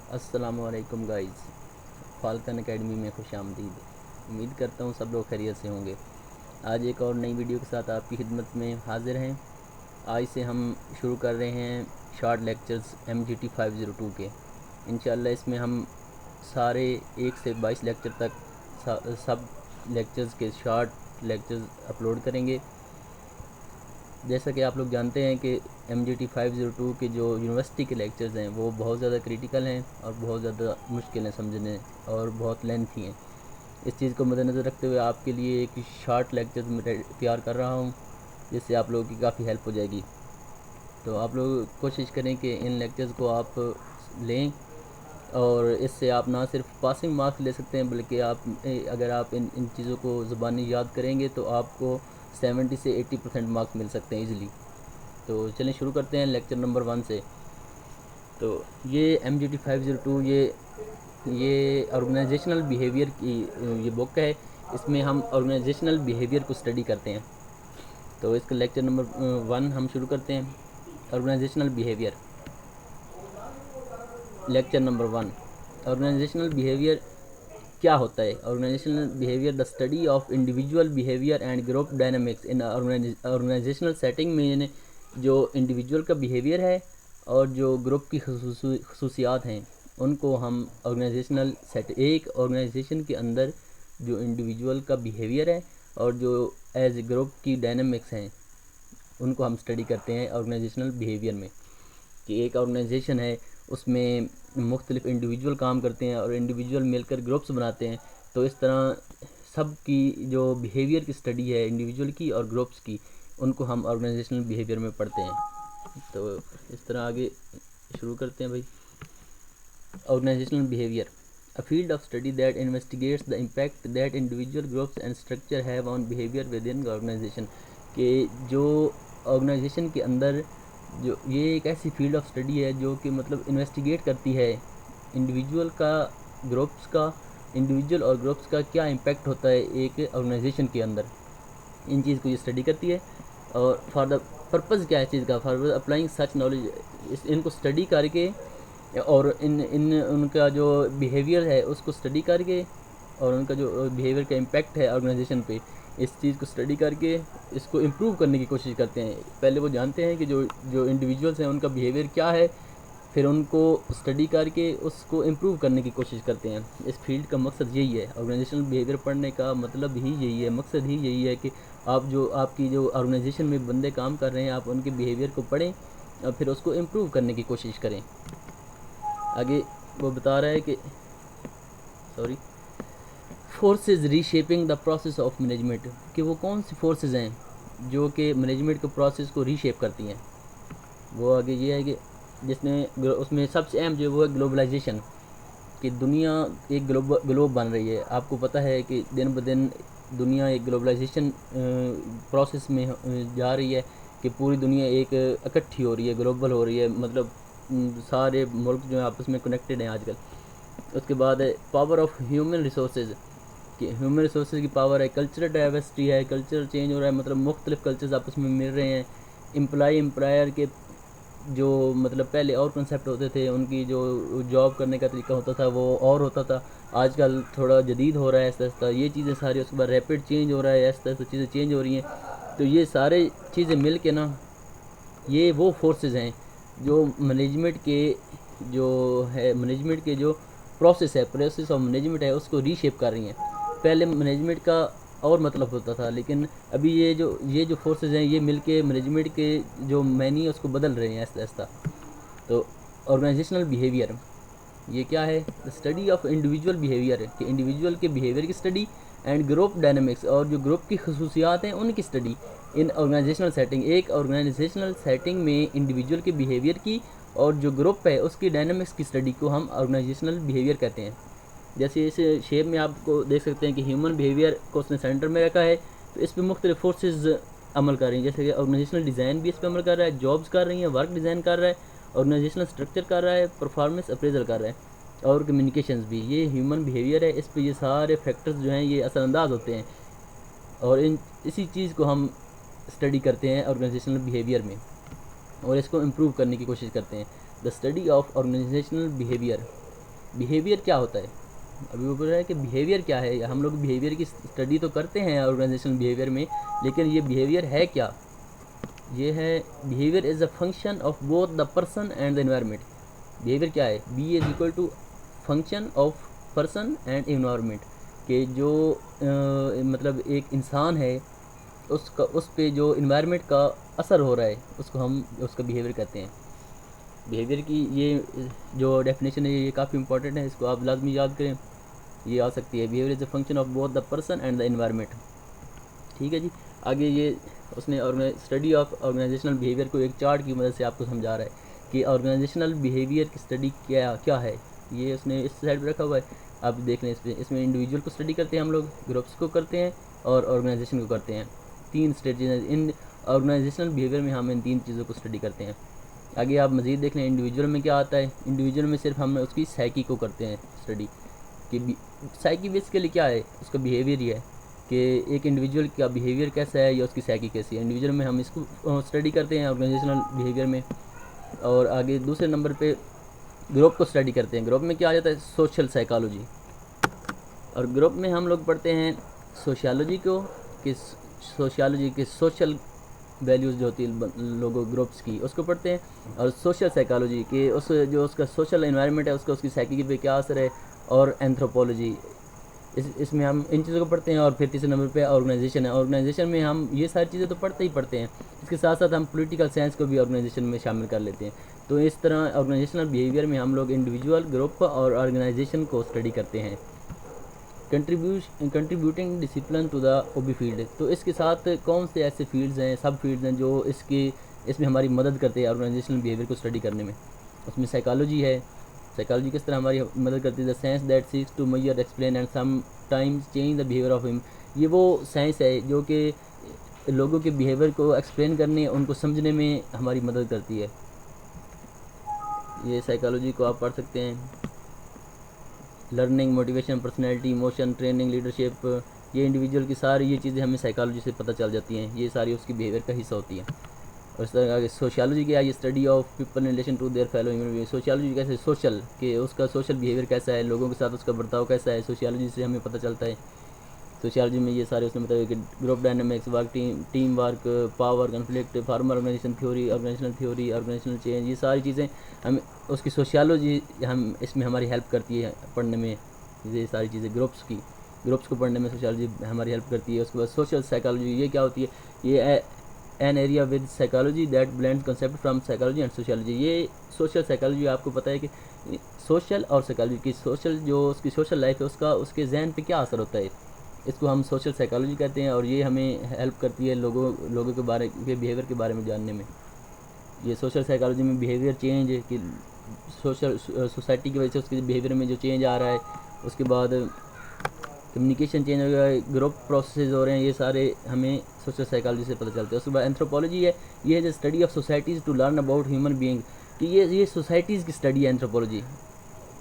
अस्सलामुअलैकुम guys, falcon academy में खुशामदीद। उम्मीद करता हूँ सब लोग खैरियत से होंगे। आज एक और नई वीडियो के साथ आपकी खिदमत में हाजिर हैं। आज से हम शुरू कर रहे हैं शॉर्ट लेक्चर्स MGT 502 के। इंशाल्लाह इसमें हम सारे 1 से 22 लेक्चर तक सब लेक्चर्स के शॉर्ट लेक्चर्स अपलोड करेंगे। जैसा कि आप लोग जानते हैं कि MGT 502 के जो यूनिवर्सिटी के लेक्चर्स हैं वो बहुत ज़्यादा क्रिटिकल हैं और बहुत ज़्यादा मुश्किल हैं समझने और बहुत लेंथी हैं। इस चीज़ को मद्देनज़र रखते हुए आपके लिए एक शॉर्ट लेक्चर मैं तैयार कर रहा हूँ, जिससे आप लोगों की काफ़ी हेल्प हो जाएगी। तो आप लोग कोशिश करें कि इन लेक्चर्स को आप लें और इससे आप ना सिर्फ पासिंग मार्क्स ले सकते हैं, बल्कि आप अगर आप इन चीज़ों को ज़ुबानी याद करेंगे तो आपको 70 से 80% मार्क्स मिल सकते हैं इजीली। तो चलें शुरू करते हैं लेक्चर नंबर 1 से। तो ये MGT 502 ये ऑर्गेनाइजेशनल बिहेवियर की ये बुक है। इसमें हम ऑर्गेनाइजेशनल बिहेवियर को स्टडी करते हैं। तो इसका लेक्चर नंबर 1 हम शुरू करते हैं। Organisational behaviour, lecture number 1। Organisational behaviour क्या होता है? Organisational behaviour the study of individual behaviour and group dynamics in organisational setting में जो इंडिविजुअल का बिहेवियर है और जो ग्रुप की खसूसियात हैं उनको हम ऑर्गेनाइजेशनल एक ऑर्गेनाइजेशन के अंदर जो इंडिविजुअल का बिहेवियर है और जो एज ग्रुप की डायनामिक्स हैं उनको हम स्टडी करते हैं ऑर्गेनाइजेशनल बिहेवियर में। कि एक ऑर्गेनाइजेशन है, उसमें मुख्तलिफ इंडिविजुअल काम करते हैं और इंडिविजुअल मिलकर ग्रुप्स बनाते हैं। तो इस तरह सब की जो बिहेवियर की स्टडी है इंडिविजुअल की और ग्रुप्स की, उनको हम ऑर्गेनाइजेशनल बिहेवियर में पढ़ते हैं। तो इस तरह आगे शुरू करते हैं भाई। Organisational behaviour, a field of study that investigates the impact that individual groups and structure have on behavior within the organization। कि जो ऑर्गेनाइजेशन के अंदर जो ये एक ऐसी फील्ड ऑफ स्टडी है जो कि मतलब इन्वेस्टिगेट करती है इंडिविजुअल का, ग्रुप्स का, इंडिविजुअल और ग्रुप्स का क्या इम्पैक्ट होता है एक ऑर्गेनाइजेशन के अंदर। इन चीज़ को ये स्टडी करती है। और फॉर द पर्पज़ क्या है चीज़ का, फॉर अप्लाइंग सच नॉलेज, इनको स्टडी करके और इन इन उनका जो बिहेवियर है उसको स्टडी करके और उनका जो बिहेवियर का इम्पैक्ट है ऑर्गेनाइजेशन पे, इस चीज़ को स्टडी करके इसको इम्प्रूव करने की कोशिश करते हैं। पहले वो जानते हैं कि जो इंडिविजुअल्स हैं उनका बिहेवियर क्या है, फिर उनको स्टडी करके उसको इम्प्रूव करने की कोशिश करते हैं। इस फील्ड का मकसद यही है, ऑर्गेनाइजेशनल बिहेवियर पढ़ने का मतलब ही यही है, मकसद ही यही है कि आपकी जो ऑर्गेनाइजेशन में बंदे काम कर रहे हैं आप उनके बिहेवियर को पढ़ें और फिर उसको इम्प्रूव करने की कोशिश करें। आगे वो बता रहा है कि forces reshaping the process of management, कि वो कौन सी फोर्सेस हैं जो कि मैनेजमेंट के प्रोसेस को रीशेप करती हैं। वो आगे ये है कि जिसने उसमें सबसे अहम जो वो है ग्लोबलाइजेशन, कि दुनिया एक ग्लोब बन रही है। आपको पता है कि दिन ब दिन दुनिया एक ग्लोबलाइजेशन प्रोसेस में जा रही है कि पूरी दुनिया एक इकट्ठी हो रही है, ग्लोबल हो रही है, मतलब सारे मुल्क जो है आपस में कनेक्टेड हैं आजकल। उसके बाद है पावर ऑफ ह्यूमन रिसोर्सेज, कि ह्यूमन रिसोर्सेज की पावर है। कल्चरल डाइवर्सिटी है, कल्चर चेंज हो रहा है, मतलब मुख्तलिफ कल्चर्स आपस में मिल रहे हैं। एम्प्लॉयर के जो मतलब पहले और कंसेप्ट होते थे, उनकी जो जॉब करने का तरीका होता था वो और होता था, आजकल थोड़ा जदीद हो रहा है ऐसा ऐसा, ये चीज़ें सारी। उसके बाद रैपिड चेंज हो रहा है, ऐसा ऐसा चीज़ें चेंज हो रही हैं। तो ये सारे चीज़ें मिल के ना ये वो फोर्सेस हैं जो मैनेजमेंट के जो प्रोसेस ऑफ मैनेजमेंट है उसको रीशेप कर रही हैं। पहले मैनेजमेंट का और मतलब होता था, लेकिन अभी ये जो फोर्सेस हैं ये मिलके मैनेजमेंट के जो मैनी है उसको बदल रहे हैं ऐसा ऐसा। तो ऑर्गेनाइजेशनल बिहेवियर ये क्या है? The study of individual behaviour, कि इंडिविजुअल के बिहेवियर की स्टडी एंड ग्रुप डायनामिक्स, और जो ग्रुप की खसूसियात हैं उनकी स्टडी इन ऑर्गेनाइजेशनल सेटिंग। एक ऑर्गेनाइजेशनल सेटिंग में इंडिविजुअल के बिहेवियर की और जो ग्रुप है उसकी डायनामिक्स की स्टडी को हम ऑर्गेनाइजेशनल बिहेवियर कहते हैं। जैसे इस शेप में आपको देख सकते हैं कि ह्यूमन बिहेवियर को उसने सेंटर में रखा है, तो इस पर मुख्तलिफ फोर्सेज अमल कर रही हैं। जैसे कि ऑर्गेनाइजेशनल डिज़ाइन भी इस पर अमल कर रहा है, जॉब्स कर रही हैं, वर्क डिज़ाइन कर रहा है, ऑर्गेनाइजेशनल स्ट्रक्चर कर रहा है, परफॉर्मेंस अप्रेजल कर रहा है और कम्युनिकेशंस भी। ये ह्यूमन बिहेवियर है, इस पे ये सारे फैक्टर्स जो हैं ये असरअंदाज होते हैं और इसी चीज़ को हम स्टडी करते हैं ऑर्गेनाइजेशनल बिहेवियर में और इसको इम्प्रूव करने की कोशिश करते हैं। The study of organisational behaviour, behaviour क्या होता है, अभी वो बोल रहा है कि बिहेवियर क्या है। हम लोग बिहेवियर की स्टडी तो करते हैं ऑर्गेनाइजेशनल बिहेवियर में, लेकिन ये बिहेवियर है क्या? ये है behaviour is a function of both the person and the environment. Behaviour क्या है? B is equal to function of person and environment, कि जो मतलब एक इंसान है उसका उस पे जो इन्वायरमेंट का असर हो रहा है उसको हम उसका बिहेवियर कहते हैं। बिहेवियर की ये जो डेफिनेशन है ये काफ़ी इंपॉर्टेंट है, इसको आप लाजमी याद करें, ये आ सकती है। Behaviour is a function of both the person and the environment. ठीक है जी। आगे ये उसने स्टडी ऑफ ऑर्गेनाइजेशनल बिहेवियर को एक चार्ट की मदद से आपको समझा रहा है कि ऑर्गेनाइजेशनल बिहेवियर की स्टडी क्या क्या है। ये उसने इस साइड पर रखा हुआ है, आप देख लें। इसमें इंडिविजुअल को स्टडी करते हैं हम लोग, ग्रुप्स को करते हैं और ऑर्गेनाइजेशन को करते हैं। 3 स्टेजेस इन ऑर्गेनाइजेशनल बिहेवियर में हम इन 3 चीज़ों को स्टडी करते हैं। आगे आप मज़ीद देख लें इंडिविजुअल में क्या आता है। इंडिविजुअल में सिर्फ हम उसकी साइकी को करते हैं स्टडी, कि साइकी बेसिकली क्या है, उसका बिहेवियर ही है कि एक इंडिविजुअल का बिहेवियर कैसा है या उसकी साइकी कैसी है। इंडिविजुअल में हम इसको स्टडी करते हैं ऑर्गेनाइजेशनल बिहेवियर में। और आगे दूसरे नंबर पे ग्रुप को स्टडी करते हैं। ग्रुप में क्या आ जाता है? Social psychology. और ग्रुप में हम लोग पढ़ते हैं सोशियोलॉजी को, कि सोशियोलॉजी के सोशल वैल्यूज़ जो होती है लोगों ग्रुप्स की, उसको पढ़ते हैं। और सोशल साइकोलॉजी के उस जो उसका सोशल एनवायरनमेंट है उसका उसकी साइकी पे क्या असर है। और एंथ्रोपोलॉजी, इसमें हम इन चीज़ों को पढ़ते हैं। और फिर तीसरे नंबर पे ऑर्गेनाइजेशन है। ऑर्गेनाइजेशन में हम ये सारी चीज़ें तो पढ़ते ही पढ़ते हैं, इसके साथ साथ हम पॉलिटिकल साइंस को भी ऑर्गेनाइजेशन में शामिल कर लेते हैं। तो इस तरह ऑर्गेनाइजेशनल बिहेवियर में हम लोग इंडिविजुअल, ग्रुप और ऑर्गेनाइजेशन को स्टडी करते हैं। Contributing discipline to the OB field, तो इसके साथ कौन से ऐसे फील्ड्स हैं, सब फील्ड्स हैं जो इसमें हमारी मदद करते हैं ऑर्गेनाइजेशनल बिहेवियर को स्टडी करने में। उसमें साइकोलॉजी है। साइकोलॉजी किस तरह हमारी मदद करती है? The science that seeks to measure, explain and sometimes change the behaviour of him. ये वो साइंस है जो कि लोगों के बिहेवियर को एक्सप्लेन करने, उनको समझने में हमारी मदद करती है। ये साइकोलॉजी को आप पढ़ सकते हैं। Learning, motivation, personality, emotion, training, leadership, ये इंडिविजुअल की सारी ये चीज़ें हमें साइकोलॉजी से पता चल जाती हैं। ये सारी उसकी बिहेवियर का हिस्सा होती हैं। और इस तरह आगे सोशियोलॉजी क्या है? ये study of people in relation to their fellow human being. Sociology कैसे? सोशल, कि उसका सोशल बिहेवियर कैसा है, लोगों के साथ उसका बर्ताव कैसा है, सोशियोलॉजी से हमें पता चलता है। सोशियोलॉजी में ये सारे उसने बताया कि group dynamics, work team work, power, conflict, former organisation theory, organisational theory, organisational change, ये सारी चीज़ें हम उसकी सोशियोलॉजी हम इसमें हमारी हेल्प करती है पढ़ने में। ये सारी चीज़ें ग्रुप्स को पढ़ने में सोशियोलॉजी हमारी हेल्प करती है। उसके बाद सोशल साइकोलॉजी, ये क्या होती है? ये an area with psychology that blend concept from psychology and sociology. ये सोशल साइकोलॉजी आपको पता है कि सोशल और साइकोलॉजी की सोशल जो उसकी सोशल लाइफ है उसका उसके जहन पे क्या असर होता है, इसको हम सोशल साइकोलॉजी कहते हैं। और ये हमें हेल्प करती है लोगों के बारे के बिहेवियर के बारे में जानने में। ये सोशल साइकोलॉजी में बिहेवियर चेंज है कि सोसाइटी की वजह से उसके बिहेवियर में जो चेंज आ रहा है, उसके बाद कम्युनिकेशन चेंज हो गया है, ग्रुप प्रोसेस हो रहे हैं, ये सारे हमें सोशल साइकोलॉजी से पता चलते हैं। उसके बाद एंथ्रोपोलॉजी है, ये है जो study of societies to learn about human being, कि ये सोसाइटीज़ की स्टडी है एंथ्रोपोलॉजी,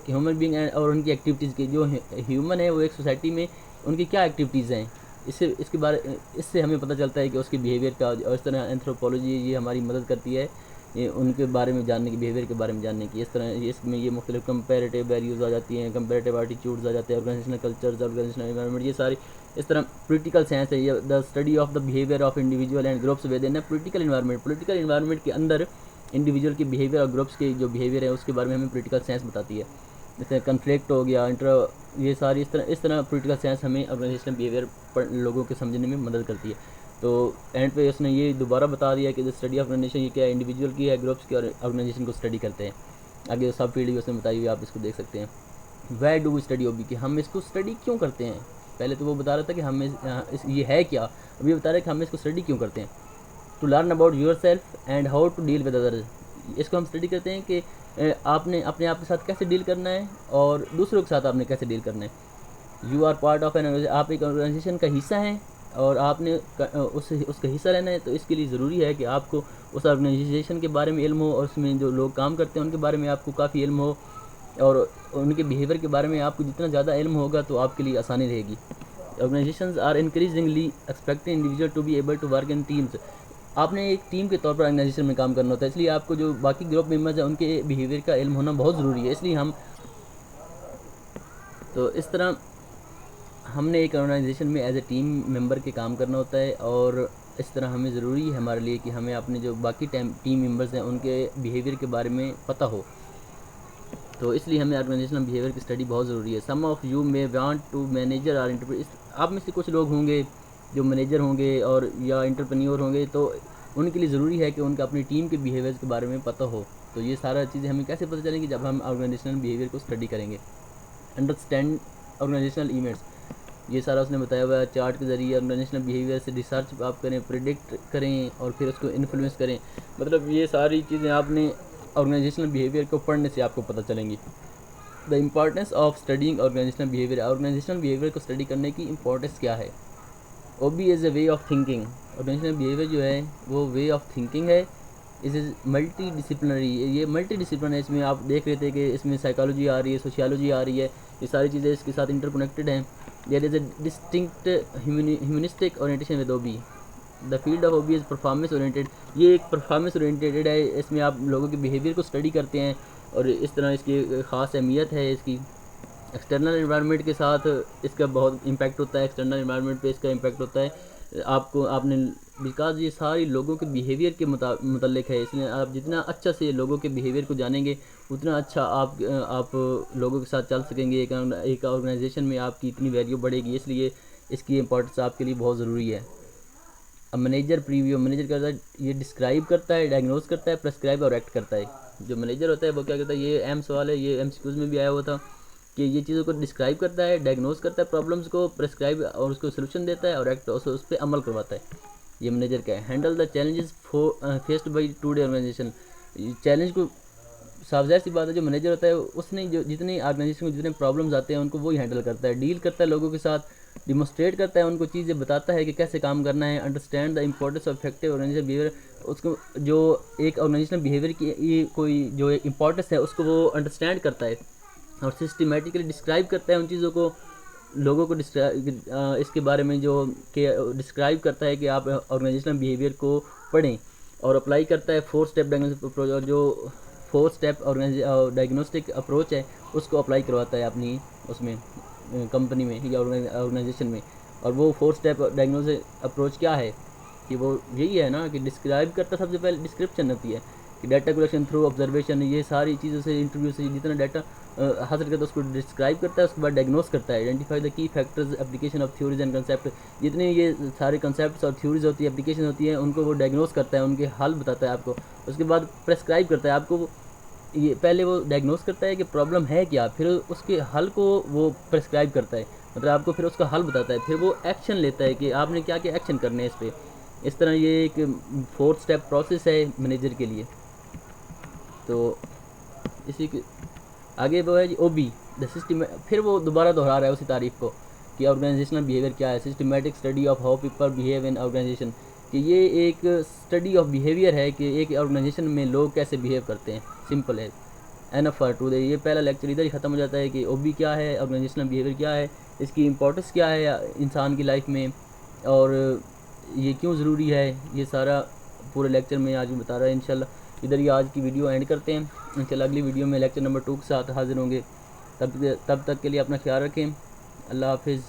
कि ह्यूमन बीइंग और उनकी एक्टिविटीज़ की, जो ह्यूमन है वो एक सोसाइटी में उनकी क्या एक्टिविटीज़ हैं, इससे हमें पता चलता है कि उसके बिहेवियर का। और इस तरह एंथ्रोपोलॉजी ये हमारी मदद करती है ये उनके बारे में जानने की, बिहेवियर के बारे में जानने की। इस तरह इसमें ये मुख्तलिफ कंपेरेटिव वैल्यूज़ आ जाती हैं, कंपेरेटिव एटीट्यूड्स आ जाते हैं, ऑर्गेनाइजेशनल कल्चर्स, ऑर्गेनाइजेशनल एनवायरनमेंट, ये सारी इस तरह पॉलिटिकल साइंस है। ये the study of the behaviour of individual and groups with in political environment के अंदर इंडिविजुअल के बिहेवियर और ग्रुप्स के जो बिहेवियर है उसके बारे में हमें पॉलिटिकल साइंस बताती है। जैसे कन्फ्लिक्ट हो गया, ये सारी इस तरह पॉलिटिकल साइंस हमें ऑर्गेनाइजेशनल बिहेवियर लोगों के समझने में मदद करती है। तो एंड पे उसने ये दोबारा बता दिया कि द स्टडी ऑफ ऑर्गेनाइजेशन ये क्या है, इंडिविजुअल की है, ग्रुप्स की और ऑर्गेनाइजेशन को स्टडी करते हैं। आगे सब फील्ड भी उसने बताई हुई, आप इसको देख सकते हैं। वाई डू वी स्टडी ओबी, कि हम इसको स्टडी क्यों करते हैं। पहले तो वो बता रहा था कि हम ये है क्या, अभी बता रहे हैं कि हम इसको स्टडी क्यों करते हैं। To learn about yourself and how to deal with others, इसको हम स्टडी करते हैं कि आपने अपने आप के साथ कैसे डील करना है और दूसरों के साथ आपने कैसे डील करना है। You are part of an, आप एक ऑर्गेनाइजेशन का हिस्सा हैं और आपने उसका हिस्सा रहना है, तो इसके लिए ज़रूरी है कि आपको उस ऑर्गेनाइजेशन के बारे में इल्म हो और उसमें जो लोग काम करते हैं उनके बारे में आपको काफ़ी इल्म हो और उनके बिहेवियर के बारे में आपको जितना ज़्यादा इल्म होगा तो आपके लिए आसानी रहेगी। Organisations are increasingly expecting individual to be able to work in teams, आपने एक टीम के तौर पर ऑर्गेनाइजेशन में काम करना होता है, इसलिए आपको जो बाकी ग्रुप मेम्बर्स हैं उनके बिहेवियर का इल्म होना बहुत ज़रूरी है। इसलिए हम तो इस तरह हमने एक ऑर्गेनाइजेशन में एज ए टीम मेंबर के काम करना होता है, और इस तरह हमें ज़रूरी है हमारे लिए कि हमें अपने जो बाकी टीम मेंबर्स हैं उनके बिहेवियर के बारे में पता हो। तो इसलिए हमें ऑर्गेनाइजेशनल बिहेवियर की स्टडी बहुत ज़रूरी है। Some of you may want to manager or entrepreneur, आप में से कुछ लोग होंगे जो मैनेजर होंगे और या एंटरप्रेन्योर होंगे, तो उनके लिए ज़रूरी है कि उनका अपनी टीम के बिहेवियर के बारे में पता हो। तो ये सारा चीज़ें हमें कैसे पता चलेंगी, जब हम ऑर्गेनाइजेशनल बिहेवियर को स्टडी करेंगे। अंडरस्टैंड ऑर्गेनाइजेशनल इवेंट्स, ये सारा उसने बताया हुआ है चार्ट के ज़रिए। ऑर्गेनाइजेशनल बिहेवियर से रिसर्च आप करें, प्रिडिक्ट करें और फिर उसको इन्फ्लुएंस करें। मतलब ये सारी चीज़ें आपने ऑर्गेनाइजेशनल बिहेवियर को पढ़ने से आपको पता चलेंगी। The importance of studying organisational behaviour, organisational behaviour को स्टडी करने की इंपॉर्टेंस क्या है। OB is a way of thinking, organisational behaviour जो है वो वे ऑफ थिंकिंग है। इस इज़ मल्टी डिसिप्लिनरी, ये मल्टी डिसिप्लिन है। इसमें आप देख रहे थे कि इसमें साइकोलॉजी आ रही है, सोशियोलॉजी आ रही है, ये सारी चीज़ें इसके साथ इंटरकनेक्टेड हैं। There is a distinct humanistic orientation with OB. The field of OB is performance oriented, ये एक परफॉर्मेंस ओरिएंटेड है। इसमें आप लोगों के बिहेवियर को स्टडी करते हैं और इस तरह इसकी ख़ास अहमियत है। इसकी एक्सटर्नल एनवायरनमेंट के साथ इसका बहुत इम्पैक्ट होता है, एक्सटर्नल एनवायरनमेंट पे इसका इम्पैक्ट होता है। आपने बिकॉज ये सारी लोगों के बिहेवियर के मुतल्लिक है, इसलिए आप जितना अच्छा से लोगों के बिहेवियर को जानेंगे उतना अच्छा आप लोगों के साथ चल सकेंगे। एक ऑर्गेनाइजेशन में आपकी इतनी वैल्यू बढ़ेगी, इसलिए इसकी इंपॉर्टेंस आपके लिए बहुत ज़रूरी है। अब मैनेजर प्रीव्यू, मैनेजर करता है, ये डिस्क्राइब करता है, डायग्नोज करता है, प्रेस्क्राइब और एक्ट करता है। जो मैनेजर होता है वो क्या करता है, ये अहम सवाल है, ये MCQs में भी आया हुआ था कि ये चीज़ों को डिस्क्राइब करता है, डायग्नोज करता है प्रॉब्लम्स को, प्रेस्क्राइब और उसको सोल्यूशन देता है और एक्ट उस पर अमल करवाता है। ये मैनेजर का है। Handle the challenges faced by today organisation, challenge को साफ ज़ाहिर सी बात है जो मैनेजर होता है उसने जो जितने ऑर्गेनाइजेशन को जितने प्रॉब्लम्स आते हैं उनको वही हैंडल करता है, डील करता है लोगों के साथ, डिमोस्ट्रेट करता है, उनको चीज़ें बताता है कि कैसे काम करना है। Understand the importance of effective organisation behaviour, उसको जो एक ऑर्गेनाइजेशनल बिहेवियर की कोई जो इम्पोर्टेंस है उसको वो अंडरस्टैंड करता है और सिस्टमेटिकली डिस्क्राइब करता है उन चीज़ों को, लोगों को इसके बारे में जो कि डिस्क्राइब करता है कि आप ऑर्गेनाइजेशनल बिहेवियर को पढ़ें और अप्लाई करता है। 4 स्टेप डायग्नोस्टिक अप्रोच, और जो 4 स्टेप डायग्नोस्टिक अप्रोच है उसको अप्लाई करवाता है अपनी उसमें कंपनी में या ऑर्गेनाइजेशन में। और वो 4 स्टेप डायग्नोस्टिक अप्रोच क्या है कि वो यही है ना कि डिस्क्राइब करता, सबसे पहले डिस्क्रिप्शन होती है कि डाटा कलेक्शन थ्रू ऑब्जर्वेशन, ये सारी चीज़ों से इंटरव्यू से जितना डाटा हासिल करता है उसको डिस्क्राइब करता है, उसके बाद डायग्नोस करता है। Identify the key factors application of theories and concept, जितने ये सारे कंसेप्ट्स और थ्योरीज होती है, एप्लीकेशन होती है, उनको वो डायग्नोस करता है, उनके हल बताता है आपको। उसके बाद प्रेस्क्राइब करता है आपको, ये पहले वो डायग्नोस करता है कि प्रॉब्लम है क्या, फिर उसके हल को वो प्रेस्क्राइब करता है, मतलब आपको फिर उसका हल बताता है, फिर वो एक्शन लेता है कि आपने क्या क्या एक्शन करने हैं इस पर। इस तरह ये एक 4 स्टेप प्रोसेस है मैनेजर के लिए। तो इसी के आगे वो है जी ओबी द सिस्टम, फिर वो दोबारा दोहरा रहा है उसी तारीफ को कि ऑर्गेनाइजेशनल बिहेवियर क्या है। Systematic study of how people behave in organisation, कि ये एक स्टडी ऑफ बिहेवियर है कि एक ऑर्गेनाइजेशन में लोग कैसे बिहेव करते हैं। सिंपल है, एनफ फॉर टुडे। ये पहला लेक्चर इधर ही ख़त्म हो जाता है कि ओबी क्या है, ऑर्गेनाइजेशनल बिहेवियर क्या है, इसकी इंपॉर्टेंस क्या है इंसान की लाइफ में और ये क्यों ज़रूरी है। ये सारा पूरे लेक्चर में आज बता रहा है। इंशाल्लाह इधर ही आज की वीडियो एंड करते हैं। इंशाल्लाह अगली वीडियो में लेक्चर नंबर 2 के साथ हाजिर होंगे। तब तक के लिए अपना ख्याल रखें। अल्लाह हाफिज़।